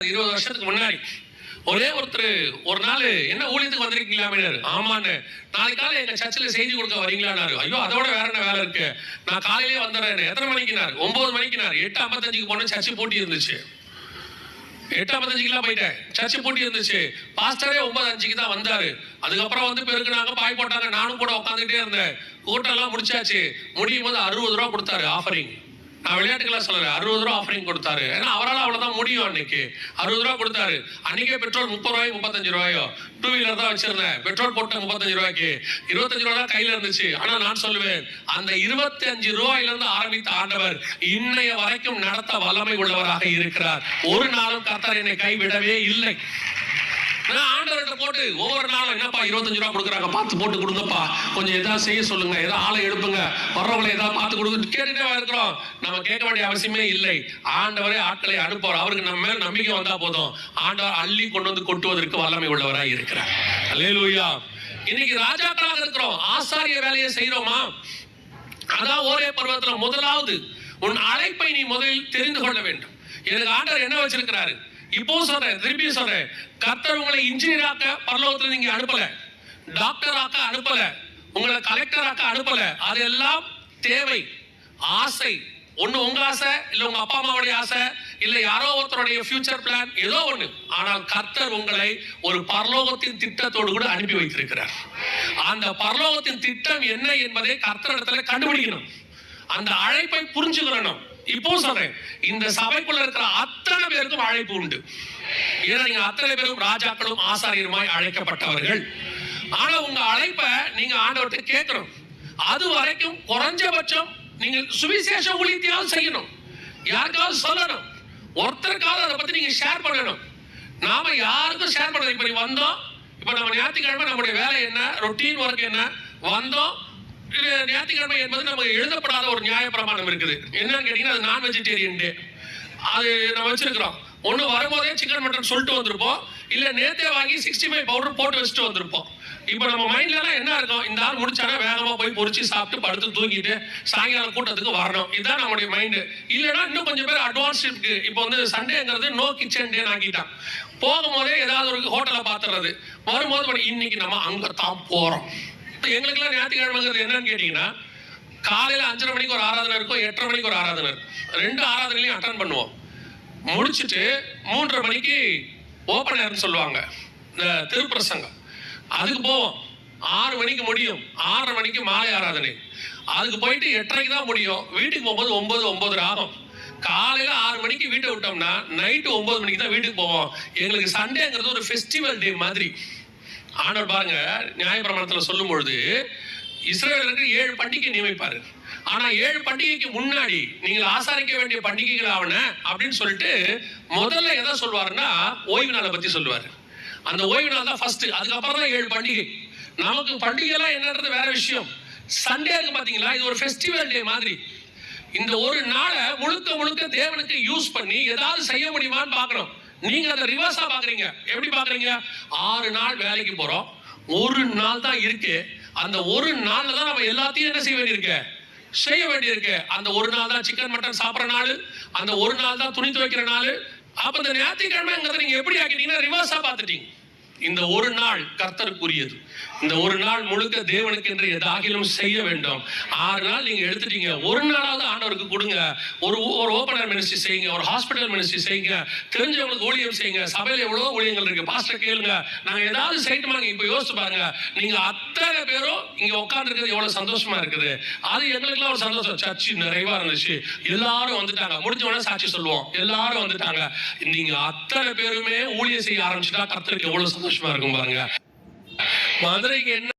20 வருஷத்துக்கு முன்னாடி ஒரே ஒருத்தர் ஒரு நாள் என்ன ஊழியத்துக்கு வந்திருக்கீங்களா? ஆமான்னு. நாளைக்கு காலை எங்க சர்ச்சில் செய்தி கொடுக்க வரீங்களான்னாரு. ஐயோ, அதோட வேற என்ன வேலை இருக்கு, நான் காலையிலேயே வந்துடுறேன். எத்தனை மணிக்குனார்? 9 மணிக்குனார். 8:55 போன சர்ச்சு போட்டி இருந்துச்சு. 8:55 போயிட்டேன். சர்ச்சு போட்டி இருந்துச்சு. பாஸ்டரே 9:05 தான் வந்தாரு. அதுக்கப்புறம் வந்து பெருக்குனாங்க, பாய் போட்டாங்க. நானும் கூட உட்காந்துக்கிட்டே இருந்தேன். கூட்டம் எல்லாம் முடிச்சாச்சு. முடியும் போது 60 ரூபா கொடுத்தாரு ஆஃபரிங். நான் விளையாட்டுக்கெல்லாம் சொல்லல, 60 ரூபா ஆஃபரிங் கொடுத்தாரு. ஏன்னா அவரால் அவ்வளவுதான் முடியும். அன்னைக்கு 60 ரூபா கொடுத்தாரு. அன்னைக்கே பெட்ரோல் 30 ரூபாயோ 35 ரூபாயோ. 2 வீலர் தான் வச்சிருந்தேன். பெட்ரோல் போட்ட 35 ரூபாய்க்கு 25 ரூபா தான் கையில இருந்துச்சு. ஆனா நான் சொல்லுவேன், அந்த 25 ரூபாயில இருந்து ஆரம்பித்த ஆண்டவர் இன்னைய வரைக்கும் நடத்த வல்லமை உள்ளவராக இருக்கிறார். ஒரு நாளும் கர்த்தர் என்னை கைவிடவே இல்லை. ஆண்டவர்கிட்ட போட்டு ஒவ்வொரு நாளும், என்னப்பா 25 ரூபா கொடுக்குறாங்க, பார்த்து போட்டு கொடுங்கப்பா, கொஞ்சம் ஏதாவது செய்ய சொல்லுங்க, ஏதாவது ஆளை எடுப்புங்க, வர்றவங்களை ஏதாவது பார்த்து கொடுங்க கேட்டுட்டே இருக்கிறோம். நம்ம கேட்க வேண்டிய அவசியமே இல்லை. ஆண்டவரே ஆட்களை அனுப்புவார். அவருக்கு நம்ம மேல நம்பிக்கை வந்தா போதும். ஆண்டவர் அள்ளி கொண்டு வந்து கொட்டுவதற்கு வல்லமை உள்ளவராய் இருக்கிறார். அல்லேலூயா. இன்னைக்கு ராஜாக்களாக இருக்கிறோம். ஆசாரிய வேலையை செய்யறோமா? அதான் ஒரே பருவத்துல முதலாவது உன் அழைப்பை நீ முதலில் தெரிந்து கொள்ள வேண்டும். எனக்கு ஆண்டவர் என்ன வச்சிருக்கிறாரு? இப்போ சொல்றேன், திருப்பி சொல்றேன், கர்த்தர் உங்களை இன்ஜினியராக்க பரலோகத்துல நீங்க அனுப்பல, டாக்டராக்க அனுப்பல, உங்களை கலெக்டராக்க அனுப்பல. அதெல்லாம் தேவை, ஆசை. ஒண்ணு உங்க ஆசை, இல்ல உங்க அப்பா அம்மாவுடைய ஆசை, இல்ல யாரோ ஒருத்தருடைய ஃபியூச்சர் பிளான், ஏதோ ஒண்ணு. ஆனால் கர்த்தர் உங்களை ஒரு பரலோகத்தின் திட்டத்தோடு கூட அனுப்பி வைத்திருக்கிறார். அந்த பரலோகத்தின் திட்டம் என்ன என்பதை கர்த்தரிடத்துல கண்டுபிடிக்கணும். அந்த அழைப்பை புரிஞ்சுக்கிறணும். இப்போ சொல்றேன், இந்த சபைக்குள்ள இருக்கிற அத்தனை பேருக்கும் அழைப்பு உண்டு. ஏன்னா நீங்க அத்தனை பேரும் ராஜாக்களும் ஆசாரியருமாய் அழைக்கப்பட்டவர்கள். ஆனா உங்க அழைப்பை நீங்க ஆண்டவர்கிட்ட கேட்கணும். அது வரைக்கும் குறைஞ்சபட்சம் நீங்க சுவிசேஷ ஊழியத்தையாவது செய்யணும். யாருக்காவது சொல்லணும். ஒருத்தருக்காவது அதை பத்தி நீங்க ஷேர் பண்ணணும். நாம யாருக்கும் ஷேர் பண்ணணும். இப்ப வந்தோம், இப்ப நம்ம ஞாயிற்றுக்கிழமை நம்முடைய வேலை என்ன, ரொட்டீன் ஒர்க் என்ன, வந்தோம். ஞாயிற்றுக்கிழமை என்பது நமக்கு எழுதப்படாத ஒரு நியாய பிரமாணம் இருக்குது. என்னன்னு கேட்டீங்கன்னா, அது நான் வெஜிடேரியன் டே. அது நம்ம வச்சிருக்கிறோம். ஒண்ணு வரும்போதே சிக்கன் மட்டன் சொல்லிட்டு வந்திருப்போம், இல்ல நேத்தே வாங்கி 65 பவுடர் போட்டு வச்சுட்டு வந்திருப்போம். இப்ப நம்ம மைண்ட்ல எல்லாம் என்ன இருக்கும்? இந்த ஆள் முடிச்சானா வேகமா போய் பொரிச்சு சாப்பிட்டு படுத்து தூங்கிட்டு சாயங்காலம் கூட்டத்துக்கு வரணும். இதுதான் நம்மளுடைய மைண்டு. இல்லைன்னா இன்னும் கொஞ்சம் பேர் அட்வான்ஸ் இருக்கு. இப்போ வந்து சண்டேங்கிறது நோ கிச்சன் டே ஆக்கிட்டான். போகும்போதே ஏதாவது ஒரு ஹோட்டலை பாத்துறது, வரும்போது இன்னைக்கு நம்ம அங்கத்தான் போறோம். எங்களுக்கெல்லாம் ஞாயிற்றுக்கிழமைங்கிறது என்னன்னு கேட்டீங்கன்னா, காலையில 5:30 மணிக்கு ஒரு ஆராதனை இருக்கும், 8:30 மணிக்கு ஒரு ஆராதனை இருக்கும். 2 ஆராதனையும் அட்டன் பண்ணுவோம். முடிச்சுட்டு 3:30 மணிக்கு ஓப்பன் ஏர்னு சொல்லுவாங்க, இந்த திருப்பிரசங்கம், அதுக்கு போவோம். 6 மணிக்கு முடியும். 6:30 மணிக்கு மாலை ஆராதனை. அதுக்கு போயிட்டு 8:30 தான் முடியும். வீட்டுக்கு போகும்போது 9:30 ஆகும். காலையில 6 மணிக்கு வீட்டை விட்டோம்னா நைட்டு 9 மணிக்கு தான் வீட்டுக்கு போவோம். எங்களுக்கு சண்டேங்கிறது ஒரு ஃபெஸ்டிவல் டே மாதிரி. ஆண்டவர் பாருங்க, நியாயப்பிரமாணத்துல சொல்லும் பொழுது இஸ்ரவேலருக்கு 7 பண்டிகை நியமிப்பாரு. ஆனா 7 பண்டிகைக்கு முன்னாடி நீங்கள் ஆசாரிக்க வேண்டிய பண்டிகைகள் ஆவன அப்படின்னு சொல்லிட்டு முதல்ல எதை சொல்வாருன்னா, ஓய்வு நாளை பத்தி சொல்லுவாரு. அந்த ஓய்வு நாள் தான் ஃபர்ஸ்ட். அதுக்கப்புறம் தான் 7 பண்டிகை. நமக்கு பண்டிகை எல்லாம் என்னன்றது வேற விஷயம். சண்டே இருக்கு பாத்தீங்களா, இது ஒரு ஃபெஸ்டிவல் டே மாதிரி. இந்த ஒரு நாளை முழுக்க முழுக்க தேவனுக்கு யூஸ் பண்ணி ஏதாவது செய்ய முடியுமான்னு பாக்குறோம். நீங்க அதை ரிவர்ஸா பாக்குறீங்க. எப்படி பாக்குறீங்க? 6 நாள் வேலைக்கு போறோம், ஒரு நாள் தான் இருக்கு. அந்த ஒரு நாள்ல தான் நம்ம எல்லாத்தையும் என்ன செய்ய வேண்டியிருக்கு? செய்ய வேண்டியிருக்கு. அந்த ஒரு நாள் தான் சிக்கன் மட்டன் சாப்பிட்ற நாள், அந்த ஒரு நாள் தான் துணி துவைக்கிற நாள். அப்ப இந்த ஞாயிற்றுக்கிழமைங்கிறத நீங்க எப்படி ஆக்கிட்டீங்கன்னா ரிவர்ஸா பார்த்துட்டீங்க. இந்த ஒரு நாள் கர்த்தருக்குரியது. இந்த ஒரு நாள் முழுக்க தேவனுக்கு என்று எதாகிலும் செய்ய வேண்டும். 6 நாள் நீங்க எடுத்துட்டீங்க. ஒரு நாளாவது ஆண்டவருக்கு கொடுங்க. ஒரு ஓபனர் மினிஸ்ட்ரி செய்யுங்க, ஒரு ஹாஸ்பிட்டல் மினிஸ்ட்ரி செய்யுங்க, தெரிஞ்சவங்களுக்கு ஊழியம் செய்யுங்க. சபையில எவ்வளவு ஊழியங்கள் இருக்கு, பாஸ்டர் கேளுங்க, நாங்க ஏதாவது செய்யட்டுமாங்க. இப்ப யோசிச்சு பாருங்க, நீங்க அத்தனை பேரும் இங்க உட்கார்ந்து இருக்கிறது எவ்வளவு சந்தோஷமா இருக்குது. அது எங்களுக்குலாம் ஒரு சந்தோஷம். சர்ச்சு நிறைவா இருந்துச்சு, எல்லாரும் வந்துட்டாங்க. முடிஞ்ச உடனே சாட்சி சொல்லுவோம், எல்லாரும் வந்துட்டாங்க. நீங்க அத்தனை பேருமே ஊழியம் செய்ய ஆரம்பிச்சுட்டா கர்த்தருக்கு எவ்வளவு சந்தோஷமா இருக்கும் பாருங்க. மதுரைக்கு என்ன